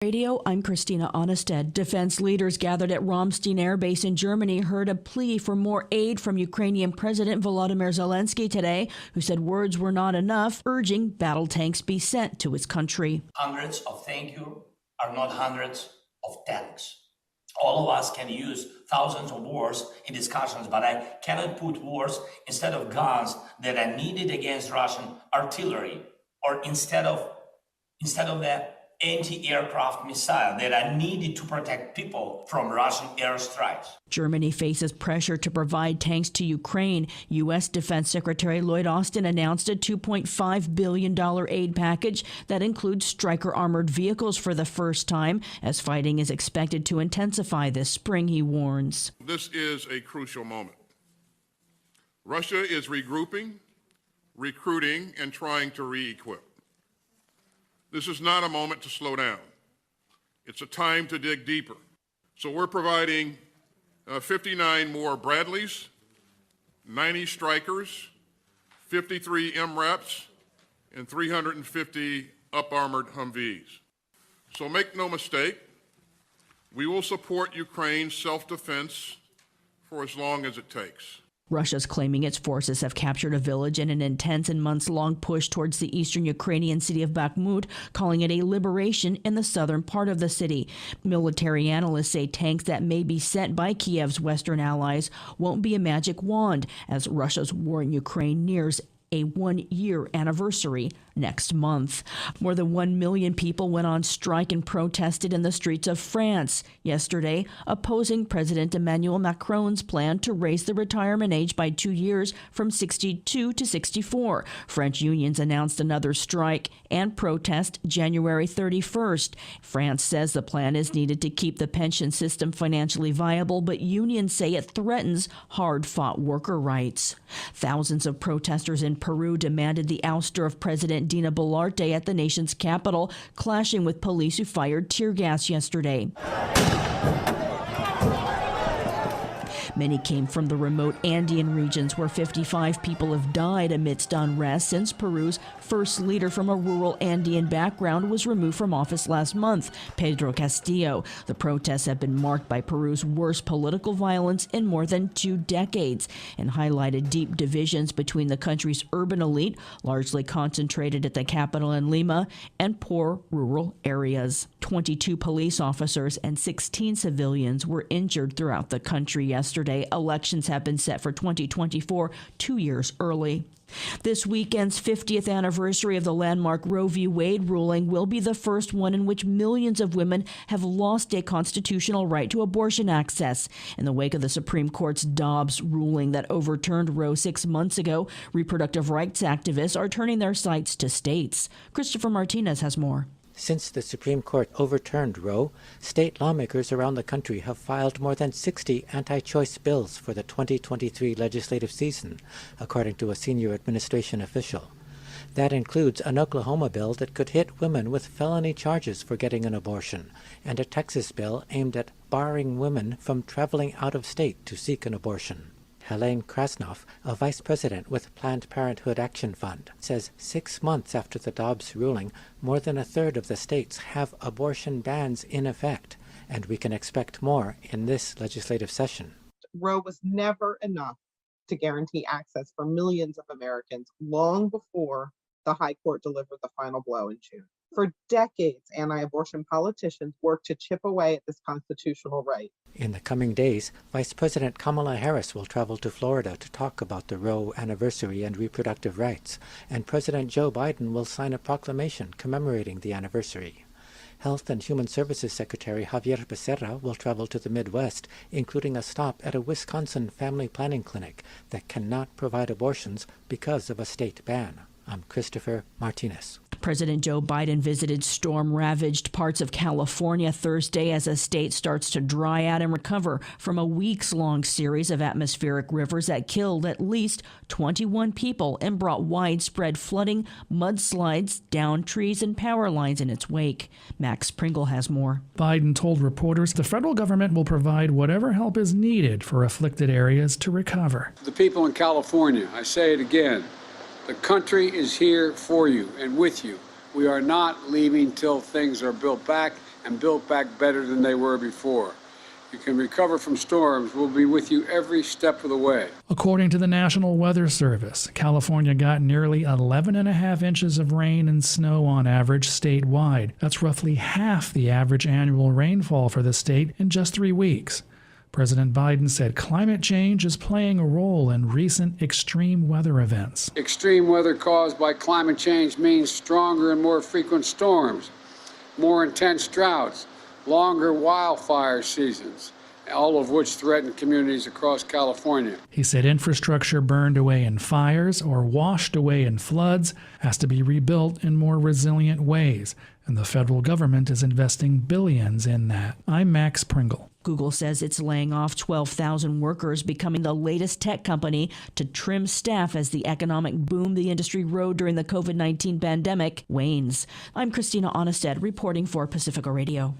Radio, I'm Christina Onnested. Defense leaders gathered at Ramstein Air Base in Germany heard a plea for more aid from Ukrainian President Volodymyr Zelensky today, who said words were not enough, urging battle tanks be sent to his country. Hundreds of thank you are not hundreds of tanks. All of us can use thousands of words in discussions, but I cannot put words instead of guns that are needed against Russian artillery, or instead of the anti-aircraft missile that are needed to protect people from Russian airstrikes. Germany faces pressure to provide tanks to Ukraine. U.S. Defense Secretary Lloyd Austin announced a $2.5 billion aid package that includes Stryker armored vehicles for the first time, as fighting is expected to intensify this spring, he warns. This is a crucial moment. Russia is regrouping, recruiting, and trying to re-equip. This is not a moment to slow down. It's a time to dig deeper. So we're providing 59 more Bradleys, 90 Strykers, 53 MRAPs, and 350 up-armored Humvees. So make no mistake, we will support Ukraine's self-defense for as long as it takes. Russia's claiming its forces have captured a village in an intense and months-long push towards the eastern Ukrainian city of Bakhmut, calling it a liberation in the southern part of the city. Military analysts say tanks that may be sent by Kiev's Western allies won't be a magic wand, as Russia's war in Ukraine nears a one-year anniversary next month. More than 1 million people went on strike and protested in the streets of France yesterday, opposing President Emmanuel Macron's plan to raise the retirement age by 2 years from 62 to 64. French unions announced another strike and protest January 31st. France says the plan is needed to keep the pension system financially viable, but unions say it threatens hard-fought worker rights. Thousands of protesters in Peru demanded the ouster of President Dina Boluarte at the nation's capital, clashing with police who fired tear gas yesterday. Many came from the remote Andean regions where 55 people have died amidst unrest since Peru's first leader from a rural Andean background was removed from office last month, Pedro Castillo. The protests have been marked by Peru's worst political violence in more than 2 decades and highlighted deep divisions between the country's urban elite, largely concentrated at the capital in Lima, and poor rural areas. 22 police officers and 16 civilians were injured throughout the country yesterday. Elections have been set for 2024, 2 years early. This weekend's 50th anniversary of the landmark Roe v. Wade ruling will be the first one in which millions of women have lost a constitutional right to abortion access. In the wake of the Supreme Court's Dobbs ruling that overturned Roe 6 months ago, reproductive rights activists are turning their sights to states. Christopher Martinez has more. Since the Supreme Court overturned Roe, state lawmakers around the country have filed more than 60 anti-choice bills for the 2023 legislative season, according to a senior administration official. That includes an Oklahoma bill that could hit women with felony charges for getting an abortion, and a Texas bill aimed at barring women from traveling out of state to seek an abortion. Helene Krasnoff, a vice president with Planned Parenthood Action Fund, says 6 months after the Dobbs ruling, more than a third of the states have abortion bans in effect, and we can expect more in this legislative session. Roe was never enough to guarantee access for millions of Americans long before the High Court delivered the final blow in June. For decades, anti-abortion politicians worked to chip away at this constitutional right. In the coming days, Vice President Kamala Harris will travel to Florida to talk about the Roe anniversary and reproductive rights, and President Joe Biden will sign a proclamation commemorating the anniversary. Health and Human Services Secretary Javier Becerra will travel to the Midwest, including a stop at a Wisconsin family planning clinic that cannot provide abortions because of a state ban. I'm Christopher Martinez. President Joe Biden visited storm-ravaged parts of California Thursday as the state starts to dry out and recover from a weeks-long series of atmospheric rivers that killed at least 21 people and brought widespread flooding, mudslides, downed trees, and power lines in its wake. Max Pringle has more. Biden told reporters the federal government will provide whatever help is needed for afflicted areas to recover. The people in California, I say it again, the country is here for you and with you. We are not leaving till things are built back and built back better than they were before. You can recover from storms. We'll be with you every step of the way. According to the National Weather Service, California got nearly 11.5 inches of rain and snow on average statewide. That's roughly half the average annual rainfall for the state in just 3 weeks. President Biden said climate change is playing a role in recent extreme weather events. Extreme weather caused by climate change means stronger and more frequent storms, more intense droughts, longer wildfire seasons, all of which threaten communities across California. He said infrastructure burned away in fires or washed away in floods has to be rebuilt in more resilient ways, and the federal government is investing billions in that. I'm Max Pringle. Google says it's laying off 12,000 workers, becoming the latest tech company to trim staff as the economic boom the industry rode during the COVID-19 pandemic wanes. I'm Christina Onnested reporting for Pacifica Radio.